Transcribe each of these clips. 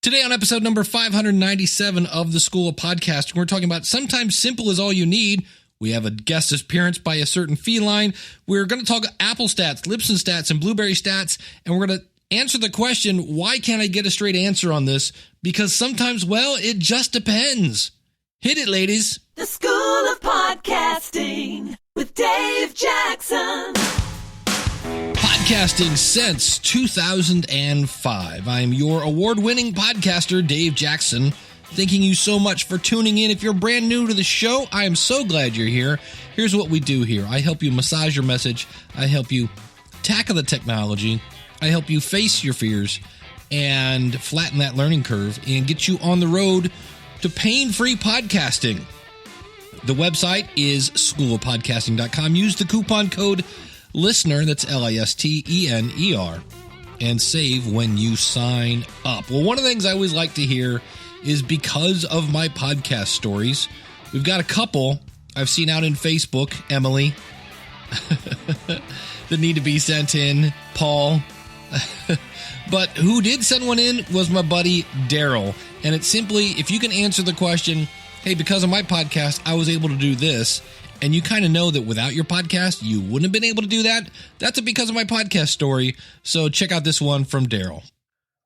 Today on episode number 597 of the School of Podcasting, we're talking about sometimes simple is all you need. We have a guest appearance by a certain feline. We're going to talk Apple stats, Libsyn stats, and Blueberry stats, and we're going to answer the question, why can't I get a straight answer on this? Because sometimes, well, it just depends. Hit it, ladies. The School of Podcasting with Dave Jackson. Podcasting since 2005. I'm your award-winning podcaster, Dave Jackson. Thanking you so much for tuning in. If you're brand new to the show, I am so glad you're here. Here's what we do here. I help you massage your message. I help you tackle the technology. I help you face your fears and flatten that learning curve and get you on the road to pain-free podcasting. The website is schoolofpodcasting.com. Use the coupon code LISTENER, that's LISTENER, and save when you sign up. Well, one of the things I always like to hear is because of my podcast stories. We've got a couple I've seen out in Facebook, Emily, that need to be sent in, Paul. But who did send one in was my buddy Darryl. And it's simply, if you can answer the question, hey, because of my podcast, I was able to do this, and you kind of know that without your podcast, you wouldn't have been able to do that, that's a because of my podcast story. So check out this one from Darryl.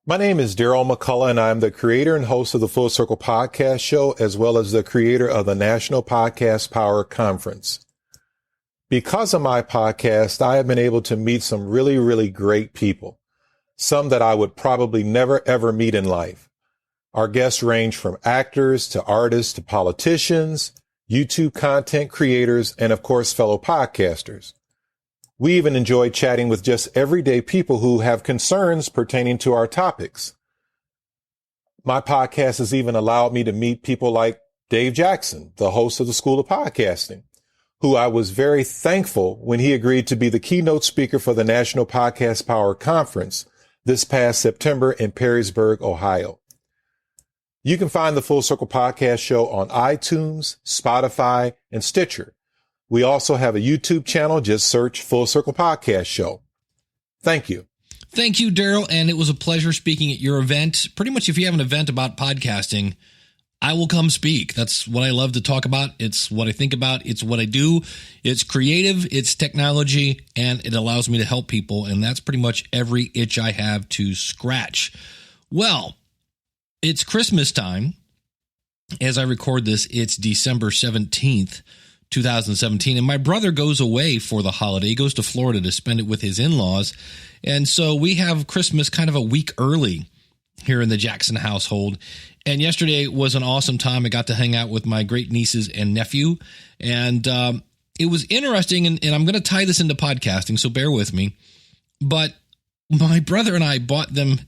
My name is Darryl McCullough, and I'm the creator and host of the Full Circle Podcast Show, as well as the creator of the National Podcast Power Conference. Because of my podcast, I have been able to meet some really, really great people, some that I would probably never, ever meet in life. Our guests range from actors to artists to politicians, YouTube content creators, and of course, fellow podcasters. We even enjoy chatting with just everyday people who have concerns pertaining to our topics. My podcast has even allowed me to meet people like Dave Jackson, the host of the School of Podcasting, who I was very thankful when he agreed to be the keynote speaker for the National Podcast Power Conference this past September in Perrysburg, Ohio. You can find the Full Circle Podcast Show on iTunes, Spotify, and Stitcher. We also have a YouTube channel. Just search Full Circle Podcast Show. Thank you. Thank you, Darryl. And it was a pleasure speaking at your event. Pretty much if you have an event about podcasting, I will come speak. That's what I love to talk about. It's what I think about. It's what I do. It's creative. It's technology. And it allows me to help people. And that's pretty much every itch I have to scratch. Well, it's Christmas time. As I record this, it's December 17th, 2017. And my brother goes away for the holiday. He goes to Florida to spend it with his in-laws. And so we have Christmas kind of a week early here in the Jackson household. And yesterday was an awesome time. I got to hang out with my great nieces and nephew. And it was interesting. And I'm going to tie this into podcasting, so bear with me. But my brother and I bought them.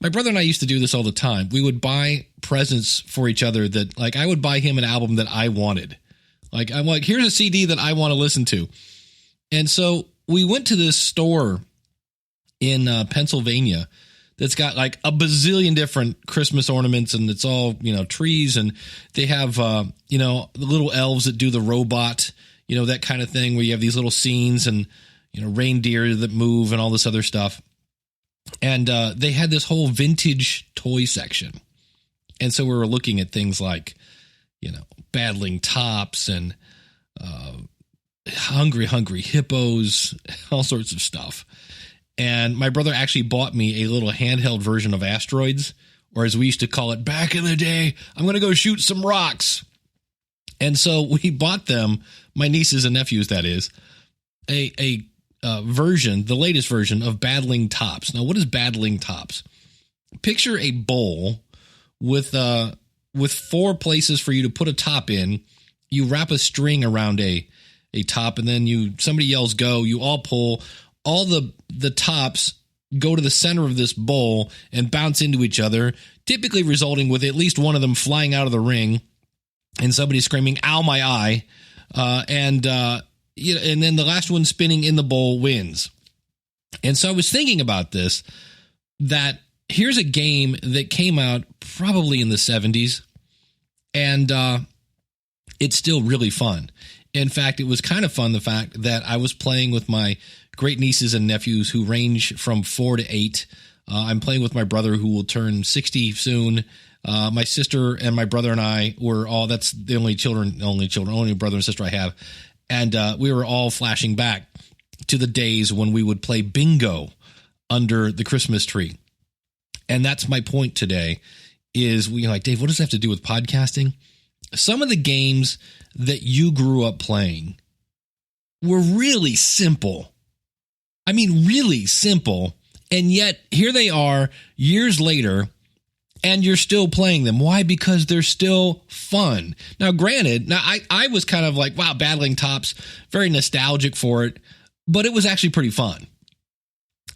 My brother and I used to do this all the time. We would buy presents for each other that, like, I would buy him an album that I wanted. Like, I'm like, here's a CD that I want to listen to. And so we went to this store in Pennsylvania that's got like a bazillion different Christmas ornaments, and it's all, trees, and they have, the little elves that do the robot, that kind of thing where you have these little scenes and, reindeer that move and all this other stuff. And they had this whole vintage toy section. And so we were looking at things like, battling tops and hungry hippos, all sorts of stuff. And my brother actually bought me a little handheld version of Asteroids, or as we used to call it back in the day, I'm going to go shoot some rocks. And so we bought them, my nieces and nephews, that is, a version, the latest version of Battling Tops. Now, what is Battling Tops? Picture a bowl with 4 places for you to put a top in. You wrap a string around a top, and then somebody yells go, you all pull. All the tops go to the center of this bowl and bounce into each other, typically resulting with at least one of them flying out of the ring and somebody screaming, ow, my eye. And then the last one spinning in the bowl wins. And so I was thinking about this, that here's a game that came out probably in the 70s, and it's still really fun. In fact, it was kind of fun, the fact that I was playing with my great nieces and nephews who range from 4 to 8. I'm playing with my brother who will turn 60 soon. My sister and my brother and I were all, that's the only brother and sister I have. And we were all flashing back to the days when we would play bingo under the Christmas tree. And that's my point today is we like, Dave, what does that have to do with podcasting? Some of the games that you grew up playing were really simple. I mean, really simple. And yet here they are years later and you're still playing them. Why? Because they're still fun. Now, granted, I was kind of like, wow, Battling Tops, very nostalgic for it, but it was actually pretty fun.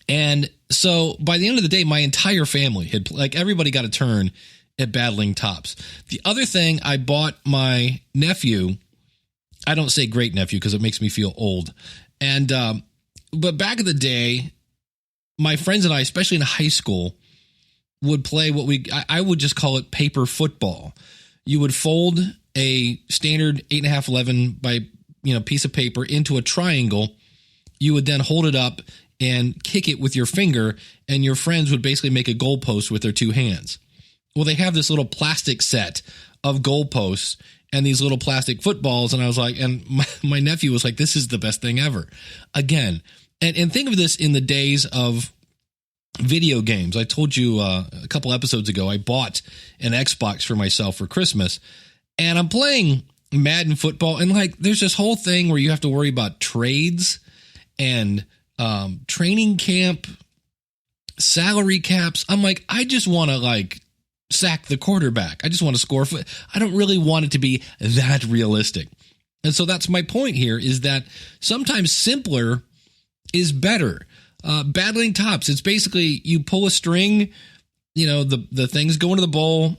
And so by the end of the day, my entire family had, like, everybody got a turn at Battling Tops. The other thing, I bought my nephew, I don't say great nephew because it makes me feel old. And, but back in the day, my friends and I, especially in high school, would play what I would just call it paper football. You would fold a standard 8.5-11 by, piece of paper into a triangle. You would then hold it up and kick it with your finger, and your friends would basically make a goalpost with their two hands. Well, they have this little plastic set of goalposts and these little plastic footballs. And I was like, and my nephew was like, this is the best thing ever. Again, and think of this in the days of video games. I told you a couple episodes ago, I bought an Xbox for myself for Christmas, and I'm playing Madden football. And like, there's this whole thing where you have to worry about trades and training camp, salary caps. I'm like, I just want to like sack the quarterback. I just want to score. I don't really want it to be that realistic. And so that's my point here, is that sometimes simpler is better. Battling Tops, it's basically you pull a string, the things go into the bowl,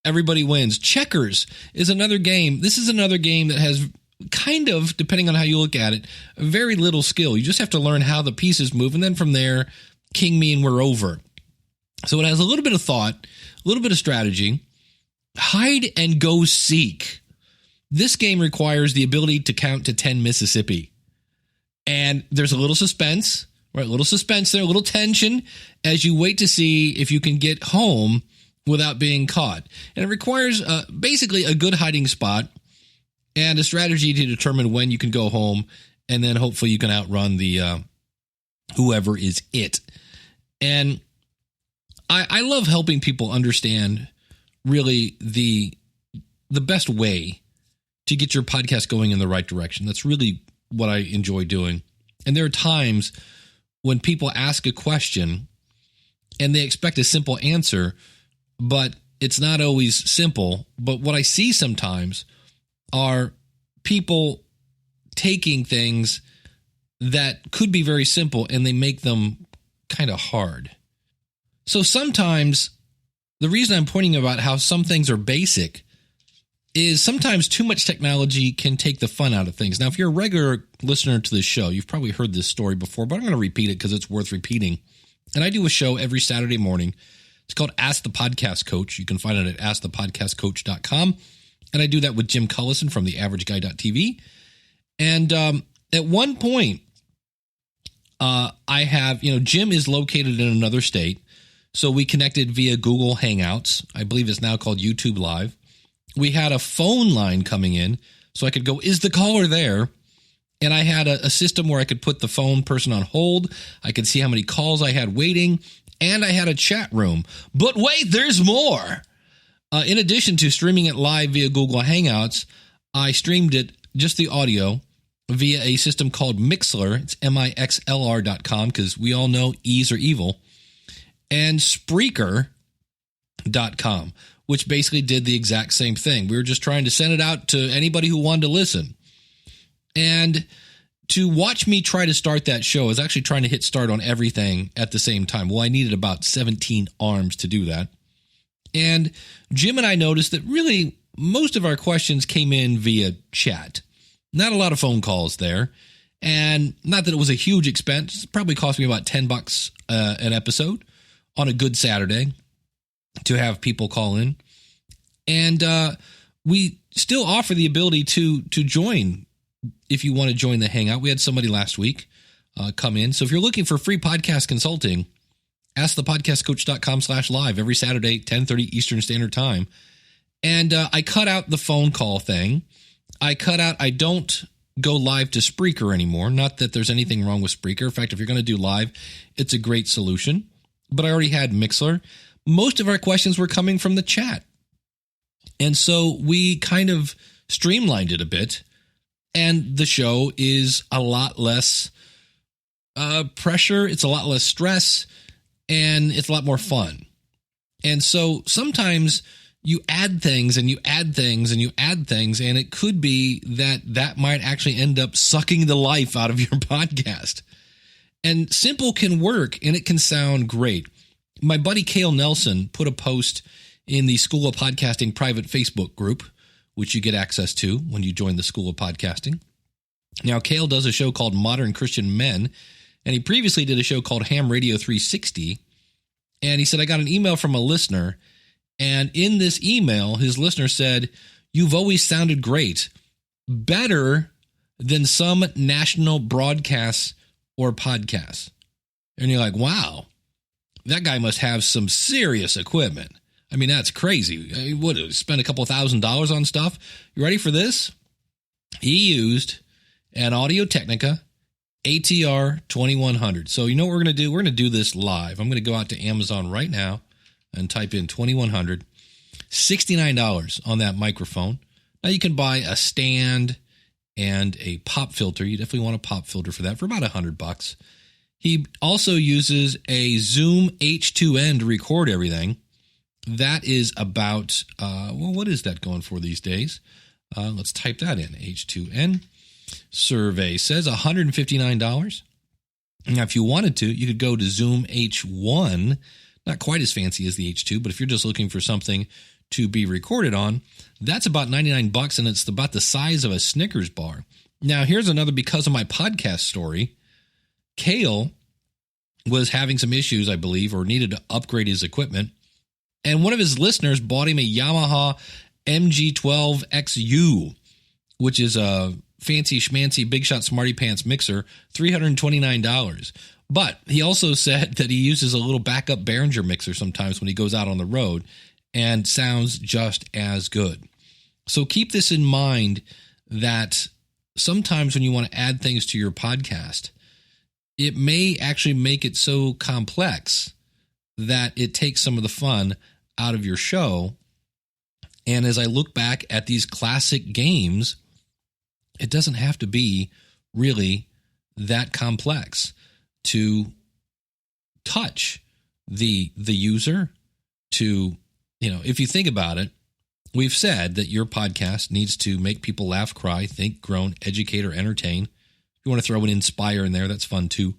everybody wins. Checkers is another game. This is another game that has kind of, depending on how you look at it, very little skill. You just have to learn how the pieces move, and then from there, king me and we're over. So it has a little bit of thought, a little bit of strategy. Hide and go seek. This game requires the ability to count to 10 Mississippi. And there's a little suspense, right? A little suspense there, a little tension as you wait to see if you can get home without being caught. And it requires basically a good hiding spot and a strategy to determine when you can go home, and then hopefully you can outrun the whoever is it. And I love helping people understand really the best way to get your podcast going in the right direction. That's really what I enjoy doing. And there are times when people ask a question and they expect a simple answer, but it's not always simple. But what I see sometimes are people taking things that could be very simple and they make them kind of hard. So sometimes the reason I'm pointing about how some things are basic is sometimes too much technology can take the fun out of things. Now, if you're a regular listener to this show, you've probably heard this story before, but I'm going to repeat it because it's worth repeating. And I do a show every Saturday morning. It's called Ask the Podcast Coach. You can find it at askthepodcastcoach.com. And I do that with Jim Cullison from theaverageguy.tv. And at one point, I have, Jim is located in another state. So we connected via Google Hangouts. I believe it's now called YouTube Live. We had a phone line coming in, so I could go, is the caller there? And I had a system where I could put the phone person on hold. I could see how many calls I had waiting, and I had a chat room. But wait, there's more. In addition to streaming it live via Google Hangouts, I streamed it, just the audio, via a system called Mixlr. It's mixlr.com, because we all know E's are evil. And Spreaker.com, which basically did the exact same thing. We were just trying to send it out to anybody who wanted to listen. And to watch me try to start that show, I was actually trying to hit start on everything at the same time. Well, I needed about 17 arms to do that. And Jim and I noticed that really most of our questions came in via chat. Not a lot of phone calls there. And not that it was a huge expense. It probably cost me about $10 an episode on a good Saturday to have people call in. And we still offer the ability to join if you want to join the Hangout. We had somebody last week come in. So if you're looking for free podcast consulting, askthepodcastcoach.com/live every Saturday, 10:30 Eastern Standard Time. And I cut out the phone call thing. I don't go live to Spreaker anymore. Not that there's anything wrong with Spreaker. In fact, if you're going to do live, it's a great solution. But I already had Mixler. Most of our questions were coming from the chat. And so we kind of streamlined it a bit. And the show is a lot less pressure. It's a lot less stress. And it's a lot more fun. And so sometimes you add things and you add things and you add things, and it could be that might actually end up sucking the life out of your podcast. And simple can work, and it can sound great. My buddy Cale Nelson put a post in the School of Podcasting private Facebook group, which you get access to when you join the School of Podcasting. Now, Cale does a show called Modern Christian Men, and he previously did a show called Ham Radio 360. And he said, I got an email from a listener, and in this email, his listener said, "You've always sounded great, better than some national broadcasts or podcasts." And you're like, wow, that guy must have some serious equipment. I mean, that's crazy. What, spend a couple $1,000s on stuff? You ready for this? He used an Audio-Technica ATR 2100. So you know what we're going to do? We're going to do this live. I'm going to go out to Amazon right now and type in 2100. $69 on that microphone. Now you can buy a stand and a pop filter. You definitely want a pop filter for that for about $100. He also uses a Zoom H2N to record everything. That is about, what is that going for these days? Let's type that in. H2N. Survey says $159. Now, if you wanted to, you could go to Zoom H1. Not quite as fancy as the H2, but if you're just looking for something to be recorded on, that's about $99, and it's about the size of a Snickers bar. Now, here's another because of my podcast story. Cale was having some issues, I believe, or needed to upgrade his equipment, and one of his listeners bought him a Yamaha MG12XU, which is a fancy schmancy big shot smarty pants mixer, $329. But he also said that he uses a little backup Behringer mixer sometimes when he goes out on the road and sounds just as good. So keep this in mind that sometimes when you want to add things to your podcast, it may actually make it so complex that it takes some of the fun out of your show. And as I look back at these classic games, it doesn't have to be really that complex to touch the user. To, if you think about it, we've said that your podcast needs to make people laugh, cry, think, groan, educate, or entertain. If you want to throw an inspire in there, that's fun too.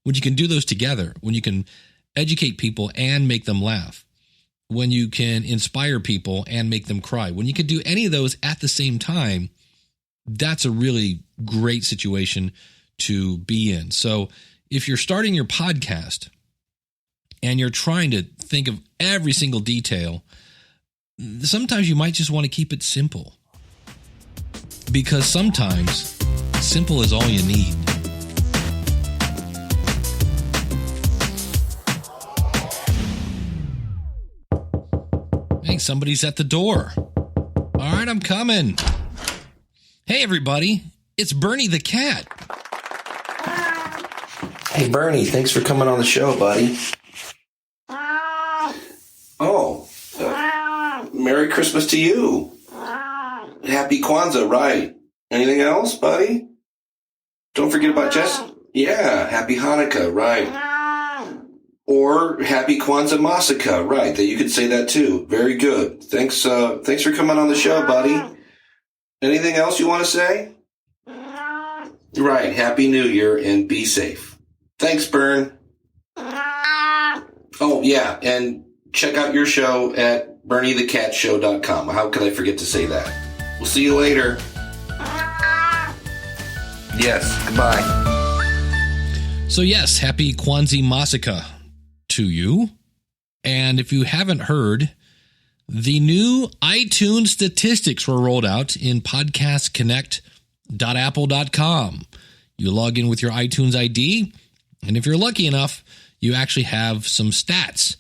When you can do those together, when you can educate people and make them laugh, when you can inspire people and make them cry, when you can do any of those at the same time, that's a really great situation to be in. So if you're starting your podcast and you're trying to think of every single detail, sometimes you might just want to keep it simple, because sometimes simple is all you need. Hey, somebody's at the door. All right, I'm coming. Hey, everybody. It's Bernie the cat. Hey, Bernie, thanks for coming on the show, buddy. Oh, Merry Christmas to you. Happy Kwanzaa, right. Anything else, buddy? Don't forget about Jess. Yeah, Happy Hanukkah, right. Or Happy Kwanzaa Masaka, right. That you could say that too. Very good. Thanks for coming on the show, buddy. Anything else you want to say? Right. Happy New Year and be safe. Thanks, Bern. Oh, yeah. And check out your show at BernieTheCatShow.com. How could I forget to say that? We'll see you later. Yes. Goodbye. So, yes, happy Kwanzaa Masaka to you. And if you haven't heard, the new iTunes statistics were rolled out in podcastconnect.apple.com. You log in with your iTunes ID, and if you're lucky enough, you actually have some stats.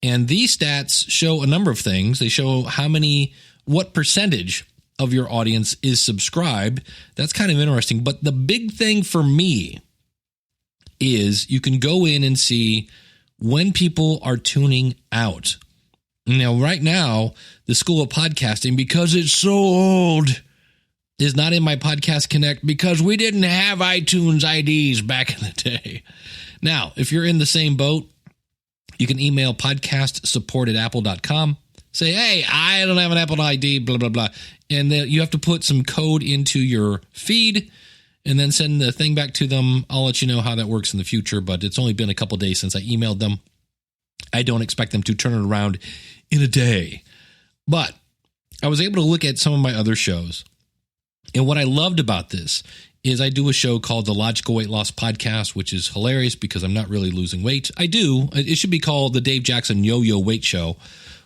And these stats show a number of things. They show what percentage of your audience is subscribed. That's kind of interesting. But the big thing for me is you can go in and see when people are tuning out. Now, right now, the School of Podcasting, because it's so old, is not in my Podcast Connect because we didn't have iTunes IDs back in the day. Now, if you're in the same boat, you can email podcastsupport@apple.com. Say, hey, I don't have an Apple ID, blah, blah, blah. And you have to put some code into your feed and then send the thing back to them. I'll let you know how that works in the future, but it's only been a couple days since I emailed them. I don't expect them to turn it around in a day. But I was able to look at some of my other shows. And what I loved about this is I do a show called the Logical Weight Loss Podcast, which is hilarious because I'm not really losing weight. I do. It should be called the Dave Jackson Yo-Yo Weight Show.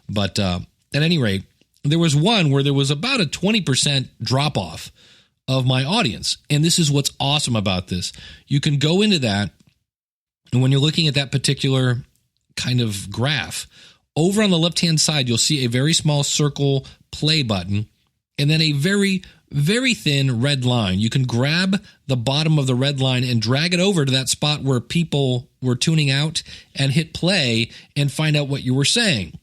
But at any rate, there was one where there was about a 20% drop-off of my audience. And this is what's awesome about this. You can go into that, and when you're looking at that particular kind of graph, over on the left-hand side, you'll see a very small circle play button, and then a very, very thin red line. You can grab the bottom of the red line and drag it over to that spot where people were tuning out and hit play and find out what you were saying.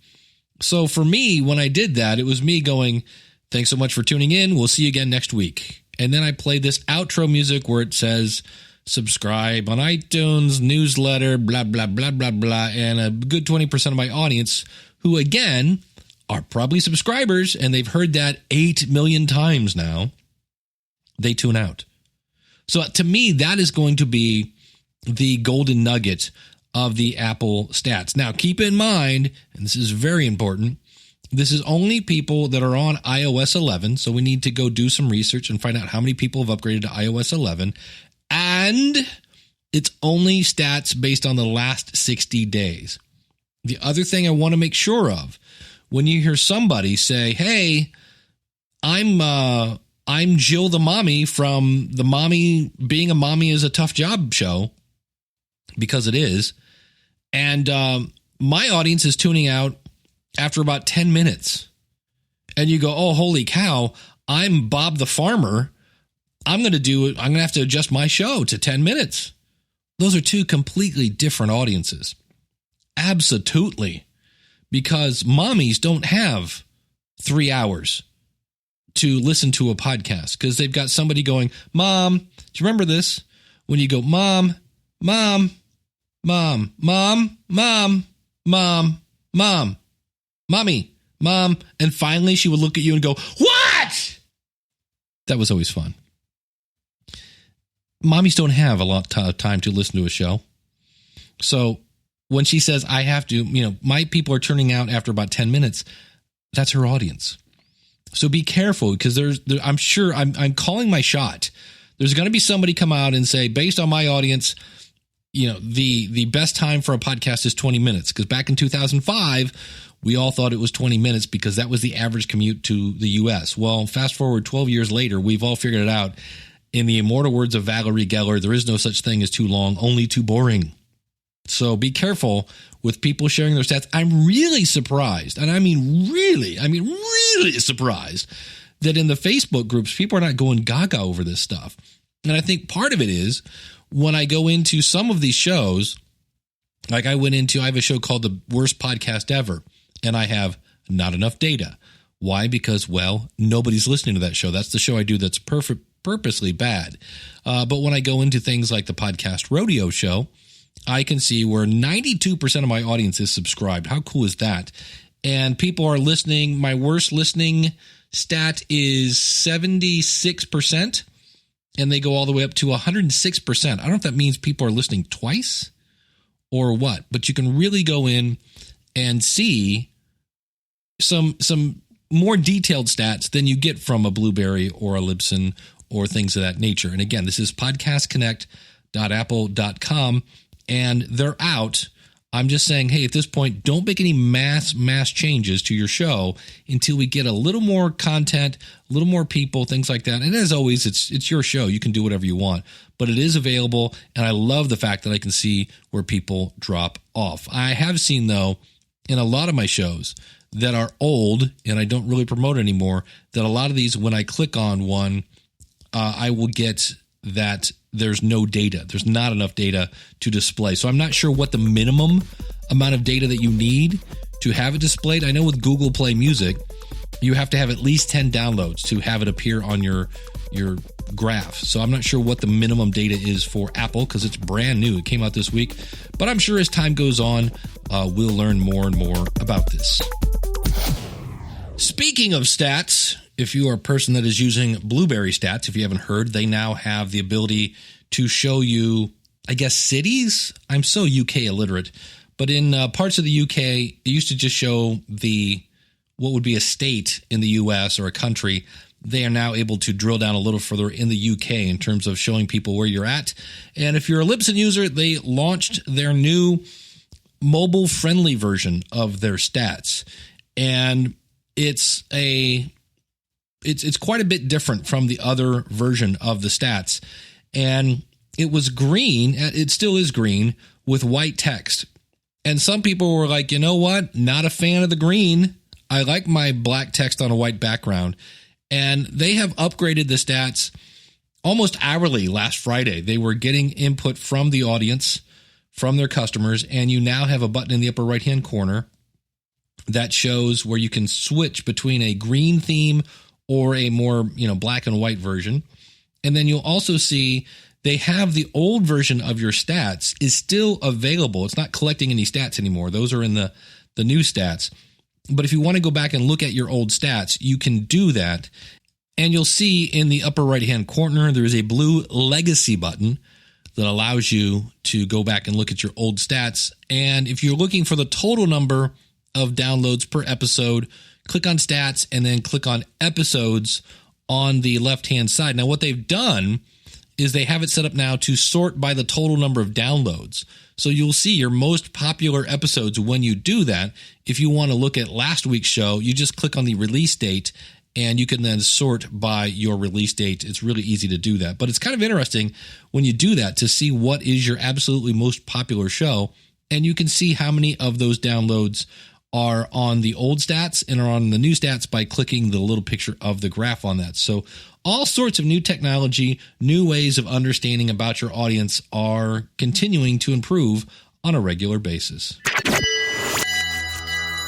So for me, when I did that, it was me going, thanks so much for tuning in. We'll see you again next week. And then I played this outro music where it says, subscribe on iTunes, newsletter, blah, blah, blah, blah, blah. And a good 20% of my audience, who again are probably subscribers, and they've heard that 8 million times now, they tune out. So to me, that is going to be the golden nugget of the Apple stats. Now, keep in mind, and this is very important, this is only people that are on iOS 11, so we need to go do some research and find out how many people have upgraded to iOS 11, and it's only stats based on the last 60 days. The other thing I want to make sure of, when you hear somebody say, hey, I'm Jill the Mommy from the Mommy Being a Mommy is a Tough Job show, because it is, and my audience is tuning out after about 10 minutes. And you go, oh, holy cow, I'm Bob the Farmer. I'm going to have to adjust my show to 10 minutes. Those are two completely different audiences. Absolutely. Because mommies don't have 3 hours to listen to a podcast because they've got somebody going, Mom, do you remember this? When you go, Mom, Mom, Mom, Mom, Mom, Mom, Mom, Mommy, Mom. And finally she would look at you and go, what? That was always fun. Mommies don't have a lot of time to listen to a show. So when she says, I have to, my people are turning out after about 10 minutes, that's her audience. So be careful, because I'm sure I'm calling my shot. There's going to be somebody come out and say, based on my audience, the best time for a podcast is 20 minutes. Because back in 2005, we all thought it was 20 minutes because that was the average commute to the U.S. Well, fast forward 12 years later, we've all figured it out. In the immortal words of Valerie Geller, there is no such thing as too long, only too boring. So be careful with people sharing their stats. I'm really surprised, and I mean really surprised that in the Facebook groups, people are not going gaga over this stuff. And I think part of it is when I go into some of these shows, like I have a show called The Worst Podcast Ever, and I have not enough data. Why? Because, nobody's listening to that show. That's the show I do that's purposely bad. But when I go into things like the Podcast Rodeo Show, I can see where 92% of my audience is subscribed. How cool is that? And people are listening. My worst listening stat is 76%, and they go all the way up to 106%. I don't know if that means people are listening twice or what, but you can really go in and see some more detailed stats than you get from a Blueberry or a Libsyn or things of that nature. And again, this is podcastconnect.apple.com, and they're out I'm just saying, hey, at this point, don't make any mass changes to your show until we get a little more content, a little more people, things like that. And as always, it's your show. You can do whatever you want, but it is available. And I love the fact that I can see where people drop off. I have seen, though, in a lot of my shows that are old and I don't really promote anymore, that a lot of these, when I click on one, I will get that there's no data. There's not enough data to display. So I'm not sure what the minimum amount of data that you need to have it displayed. I know with Google Play Music, you have to have at least 10 downloads to have it appear on your graph. So I'm not sure what the minimum data is for Apple because it's brand new. It came out this week. But I'm sure as time goes on, we'll learn more and more about this. Speaking of stats, if you are a person that is using Blueberry Stats, if you haven't heard, they now have the ability to show you, I guess, cities. I'm so UK illiterate, but in parts of the UK, it used to just show what would be a state in the US or a country. They are now able to drill down a little further in the UK in terms of showing people where you're at. And if you're a Libsyn user, they launched their new mobile-friendly version of their stats. And it's quite a bit different from the other version of the stats. And it was green. It still is green with white text. And some people were like, you know what? Not a fan of the green. I like my black text on a white background. And they have upgraded the stats almost hourly last Friday. They were getting input from the audience, from their customers. And you now have a button in the upper right-hand corner that shows where you can switch between a green theme or a more, black and white version. And then you'll also see they have the old version of your stats is still available. It's not collecting any stats anymore. Those are in the new stats. But if you want to go back and look at your old stats, you can do that. And you'll see in the upper right-hand corner, there is a blue legacy button that allows you to go back and look at your old stats. And if you're looking for the total number of downloads per episode, click on stats and then click on episodes on the left-hand side. Now, what they've done is they have it set up now to sort by the total number of downloads. So you'll see your most popular episodes when you do that. If you want to look at last week's show, you just click on the release date and you can then sort by your release date. It's really easy to do that. But it's kind of interesting when you do that to see what is your absolutely most popular show. And you can see how many of those downloads are on the old stats and are on the new stats by clicking the little picture of the graph on that. So all sorts of new technology, new ways of understanding about your audience are continuing to improve on a regular basis.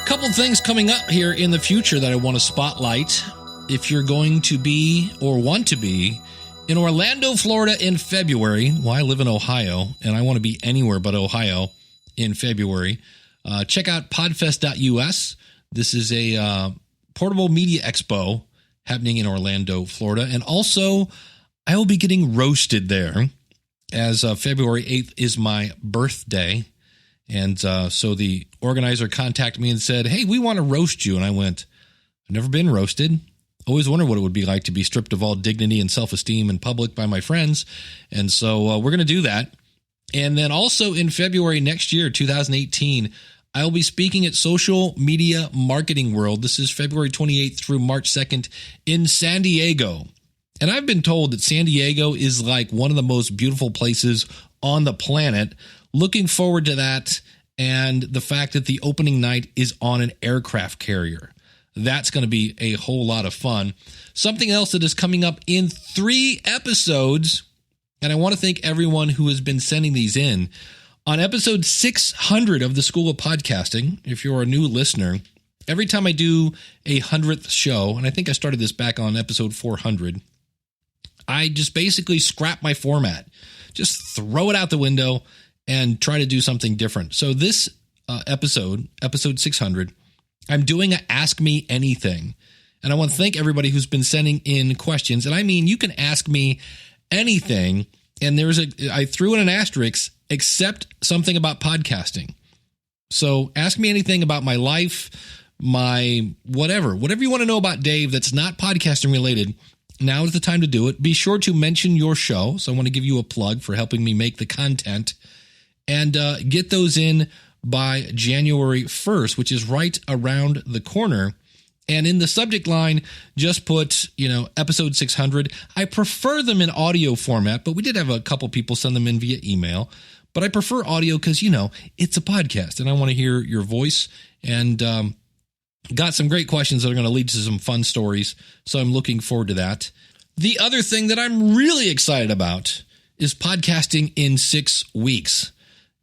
Couple things coming up here in the future that I want to spotlight. If you're going to be or want to be in Orlando, Florida in February, well, I live in Ohio and I want to be anywhere but Ohio in February. Check out podfest.us. This is a portable media expo happening in Orlando, Florida. And also, I will be getting roasted there as February 8th is my birthday. And so the organizer contacted me and said, hey, we want to roast you. And I went, I've never been roasted. Always wondered what it would be like to be stripped of all dignity and self-esteem in public by my friends. And so we're going to do that. And then also in February next year, 2018, I will be speaking at Social Media Marketing World. This is February 28th through March 2nd in San Diego. And I've been told that San Diego is like one of the most beautiful places on the planet. Looking forward to that and the fact that the opening night is on an aircraft carrier. That's going to be a whole lot of fun. Something else that is coming up in 3 episodes, and I want to thank everyone who has been sending these in. On episode 600 of the School of Podcasting, if you're a new listener, every time I do a 100th show, and I think I started this back on episode 400, I just basically scrap my format, just throw it out the window and try to do something different. So this episode 600, I'm doing a Ask Me Anything. And I want to thank everybody who's been sending in questions. And I mean, you can ask me anything. And I threw in an asterisk, except something about podcasting. So ask me anything about my life, my whatever you want to know about Dave that's not podcasting related. Now is the time to do it. Be sure to mention your show. So I want to give you a plug for helping me make the content and get those in by January 1st, which is right around the corner. And in the subject line, just put, episode 600. I prefer them in audio format, but we did have a couple people send them in via email. But I prefer audio because, it's a podcast and I want to hear your voice. And got some great questions that are going to lead to some fun stories. So I'm looking forward to that. The other thing that I'm really excited about is podcasting in 6 weeks.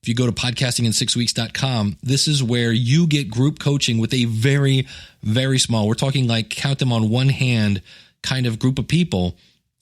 If you go to podcastingin6weeks.com, this is where you get group coaching with a very, very small, we're talking like count them on one hand kind of group of people.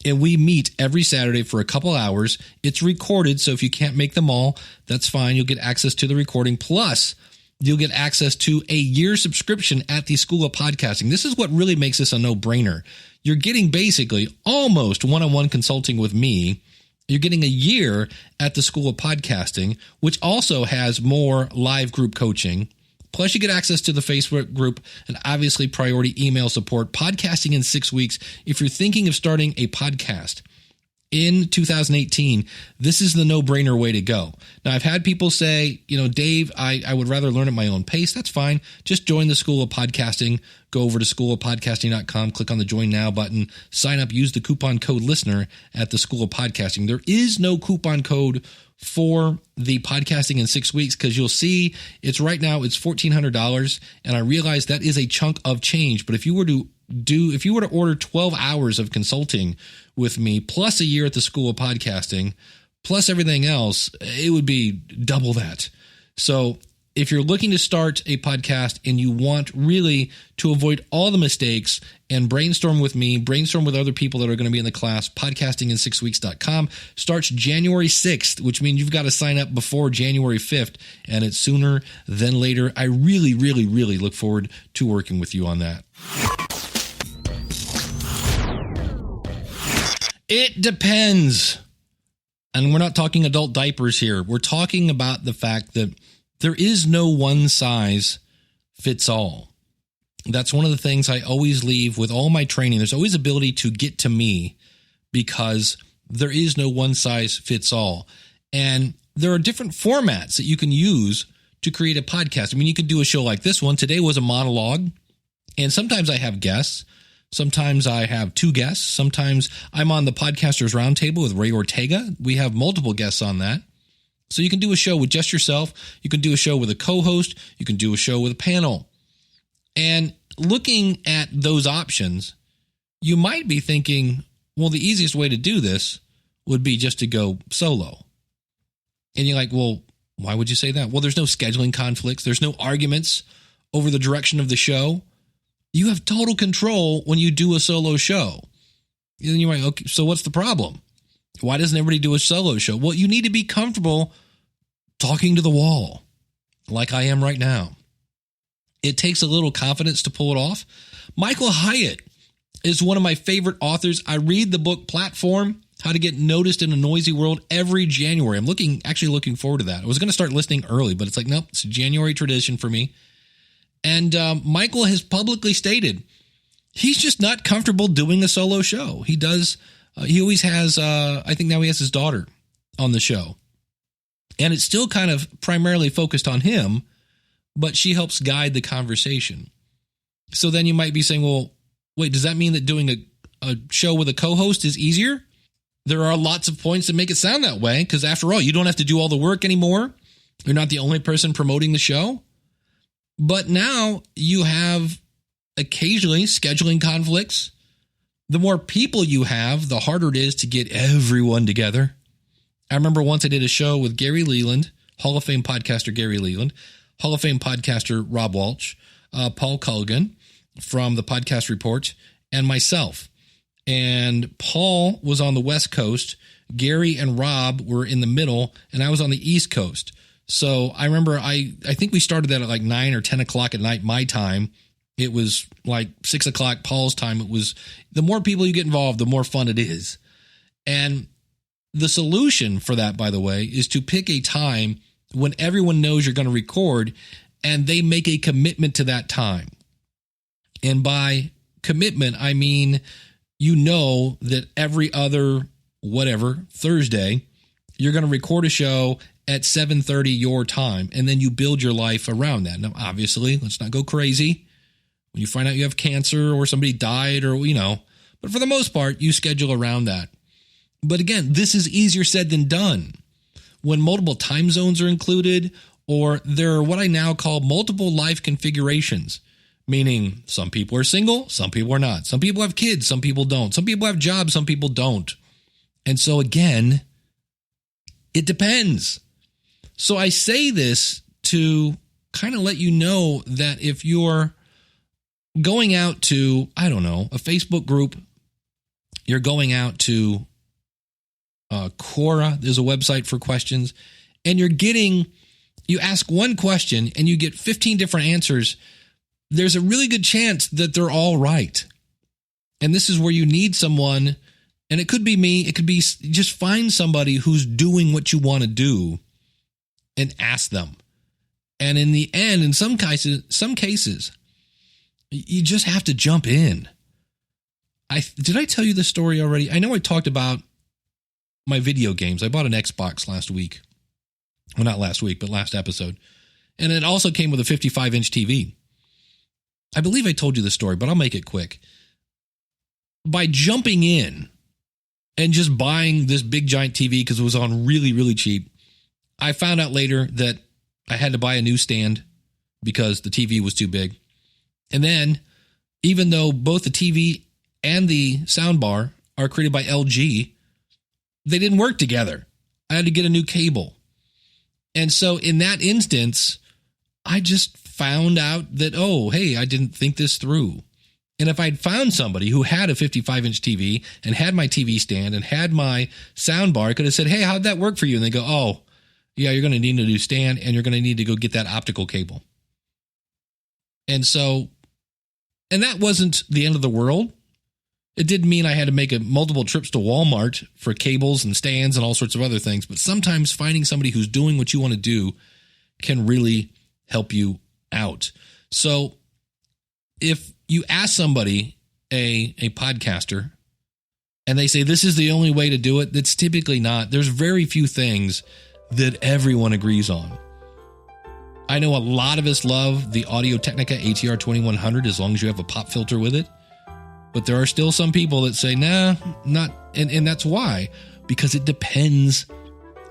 And we meet every Saturday for a couple hours. It's recorded, so if you can't make them all, that's fine. You'll get access to the recording. Plus, you'll get access to a year subscription at the School of Podcasting. This is what really makes this a no-brainer. You're getting basically almost one-on-one consulting with me. You're getting a year at the School of Podcasting, which also has more live group coaching. Plus, you get access to the Facebook group and obviously priority email support. Podcasting in 6 weeks. If you're thinking of starting a podcast in 2018, this is the no-brainer way to go. Now, I've had people say, Dave, I would rather learn at my own pace. That's fine. Just join the School of Podcasting. Go over to schoolofpodcasting.com, click on the Join Now button, sign up, use the coupon code LISTENER at the School of Podcasting. There is no coupon code for the podcasting in 6 weeks because you'll see it's right now, it's $1,400. And I realize that is a chunk of change. But if you were to order 12 hours of consulting with me, plus a year at the School of Podcasting, plus everything else, it would be double that. So if you're looking to start a podcast and you want really to avoid all the mistakes and brainstorm with me, brainstorm with other people that are going to be in the class, podcastingin6weeks.com starts January 6th, which means you've got to sign up before January 5th, and it's sooner than later. I really, really, really look forward to working with you on that. It depends. And we're not talking adult diapers here. We're talking about the fact that there is no one size fits all. That's one of the things I always leave with all my training. There's always ability to get to me because there is no one size fits all. And there are different formats that you can use to create a podcast. I mean, you could do a show like this one. Today was a monologue. And sometimes I have guests. Sometimes I have 2 guests. Sometimes I'm on the Podcasters Roundtable with Ray Ortega. We have multiple guests on that. So you can do a show with just yourself. You can do a show with a co-host. You can do a show with a panel. And looking at those options, you might be thinking, well, the easiest way to do this would be just to go solo. And you're like, well, why would you say that? Well, there's no scheduling conflicts. There's no arguments over the direction of the show. You have total control when you do a solo show. And then you're like, okay, so what's the problem? Why doesn't everybody do a solo show? Well, you need to be comfortable talking to the wall like I am right now. It takes a little confidence to pull it off. Michael Hyatt is one of my favorite authors. I read the book Platform, How to Get Noticed in a Noisy World every January. I'm actually looking forward to that. I was going to start listening early, but it's like, nope, it's a January tradition for me. And Michael has publicly stated he's just not comfortable doing a solo show. He does. He always has, I think now he has his daughter on the show. And it's still kind of primarily focused on him, but she helps guide the conversation. So then you might be saying, well, wait, does that mean that doing a show with a co-host is easier? There are lots of points that make it sound that way, because after all, you don't have to do all the work anymore. You're not the only person promoting the show. But now you have occasionally scheduling conflicts. The more people you have, the harder it is to get everyone together. I remember once I did a show with Gary Leland, Hall of Fame podcaster Gary Leland, Hall of Fame podcaster Rob Walsh, Paul Culligan from the Podcast Report, and myself. And Paul was on the West Coast, Gary and Rob were in the middle, and I was on the East Coast. So I remember I think we started that at like 9 or 10 o'clock at night, my time. It was like 6 o'clock Paul's time. It was, the more people you get involved, the more fun it is. And the solution for that, by the way, is to pick a time when everyone knows you're going to record and they make a commitment to that time. And by commitment, I mean, you know that every other, whatever, Thursday, you're going to record a show at 7:30 your time, and then you build your life around that. Now, obviously, let's not go crazy. When you find out you have cancer or somebody died or, but for the most part, you schedule around that. But again, this is easier said than done. When multiple time zones are included, or there are what I now call multiple life configurations, meaning some people are single, some people are not. Some people have kids, some people don't. Some people have jobs, some people don't. And so again, it depends. So I say this to kind of let you know that if you're going out to, a Facebook group, you're going out to Quora, there's a website for questions, and you ask one question and you get 15 different answers, there's a really good chance that they're all right. And this is where you need someone, and it could be me, it could be just find somebody who's doing what you want to do and ask them. And in the end, in some cases, you just have to jump in. Did I tell you this story already? I know I talked about my video games. I bought an Xbox last week. Well, not last week, but last episode. And it also came with a 55-inch TV. I believe I told you the story, but I'll make it quick. By jumping in and just buying this big giant TV because it was on really, really cheap, I found out later that I had to buy a new stand because the TV was too big. And then, even though both the TV and the soundbar are created by LG, they didn't work together. I had to get a new cable. And so in that instance, I just found out that, I didn't think this through. And if I'd found somebody who had a 55-inch TV and had my TV stand and had my soundbar, I could have said, hey, how'd that work for you? And they go, yeah, you're going to need a new stand and you're going to need to go get that optical cable. And that wasn't the end of the world. It didn't mean I had to make multiple trips to Walmart for cables and stands and all sorts of other things. But sometimes finding somebody who's doing what you want to do can really help you out. So if you ask somebody, a podcaster, and they say this is the only way to do it, that's typically not. There's very few things that everyone agrees on. I know a lot of us love the Audio-Technica ATR 2100 as long as you have a pop filter with it. But there are still some people that say, nah, not. And that's why. Because it depends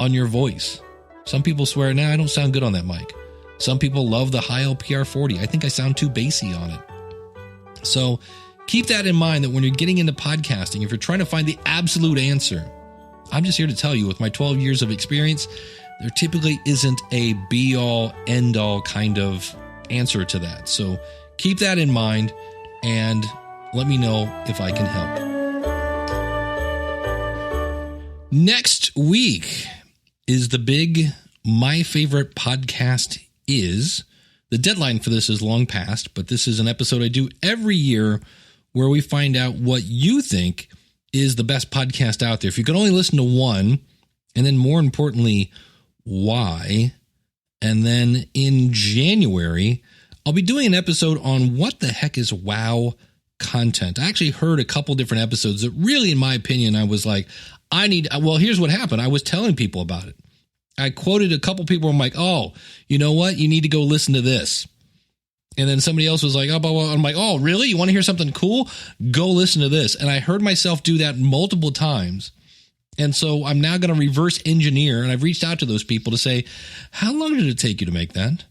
on your voice. Some people swear, nah, I don't sound good on that mic. Some people love the high LPR 40. I think I sound too bassy on it. So keep that in mind that when you're getting into podcasting, if you're trying to find the absolute answer, I'm just here to tell you with my 12 years of experience, there typically isn't a be-all, end-all kind of answer to that. So keep that in mind and let me know if I can help. Next week is the big My Favorite Podcast Is. The deadline for this is long past, but this is an episode I do every year where we find out what you think is the best podcast out there. If you could only listen to one, and then more importantly, why? And then in January, I'll be doing an episode on what the heck is WoW content. I actually heard a couple different episodes that really, in my opinion, I was like, here's what happened. I was telling people about it. I quoted a couple people. I'm like, oh, you know what? You need to go listen to this. And then somebody else was like, oh, well, I'm like, oh, really? You want to hear something cool? Go listen to this. And I heard myself do that multiple times. And so I'm now going to reverse engineer. And I've reached out to those people to say, how long did it take you to make that?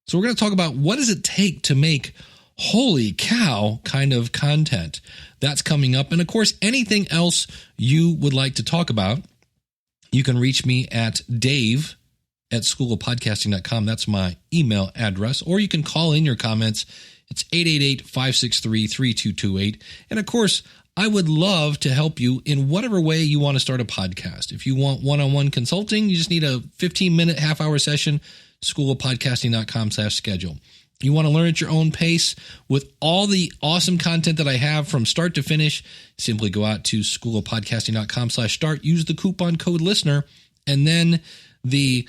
So we're going to talk about what does it take to make holy cow kind of content. That's coming up. And of course, anything else you would like to talk about, you can reach me at dave@schoolofpodcasting.com. That's my email address. Or you can call in your comments. It's 888-563-3228. And of course, I would love to help you in whatever way you want to start a podcast. If you want one-on-one consulting, you just need a 15-minute, half-hour session, schoolofpodcasting.com/schedule. You want to learn at your own pace with all the awesome content that I have from start to finish, simply go out to schoolofpodcasting.com/start, use the coupon code listener, and then the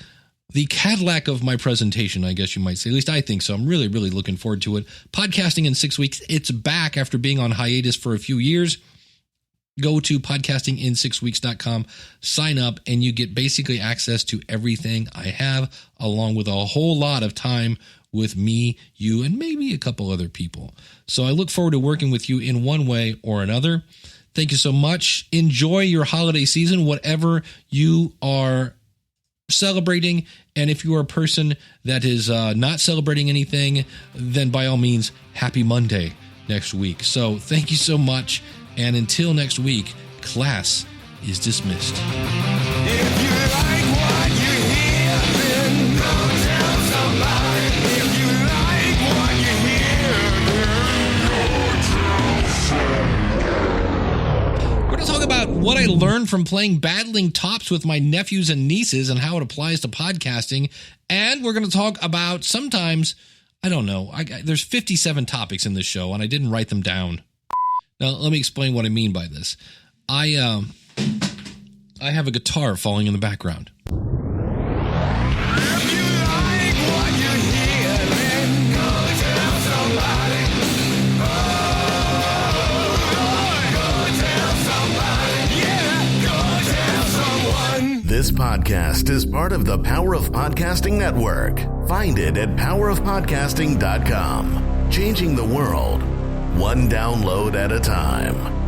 Cadillac of my presentation, I guess you might say. At least I think so. I'm really, really looking forward to it. Podcasting in 6 weeks. It's back after being on hiatus for a few years. go to podcastingin6weeks.com, sign up, and you get basically access to everything I have, along with a whole lot of time with me, you, and maybe a couple other people. So I look forward to working with you in one way or another. Thank you so much. Enjoy your holiday season, whatever you are celebrating. And if you are a person that is not celebrating anything, then by all means, happy Monday next week. So thank you so much. And until next week, class is dismissed. If you like what you hear, then go tell somebody. If you like what you hear, then go tell somebody. We're going to talk about what I learned from playing Battling Tops with my nephews and nieces and how it applies to podcasting. And we're going to talk about sometimes, I don't know, there's 57 topics in this show, and I didn't write them down. Now, let me explain what I mean by this. I have a guitar falling in the background. If you like what you hear, then go tell somebody. Oh, go tell somebody. Yeah, go tell someone. This podcast is part of the Power of Podcasting Network. Find it at powerofpodcasting.com. Changing the world, one download at a time.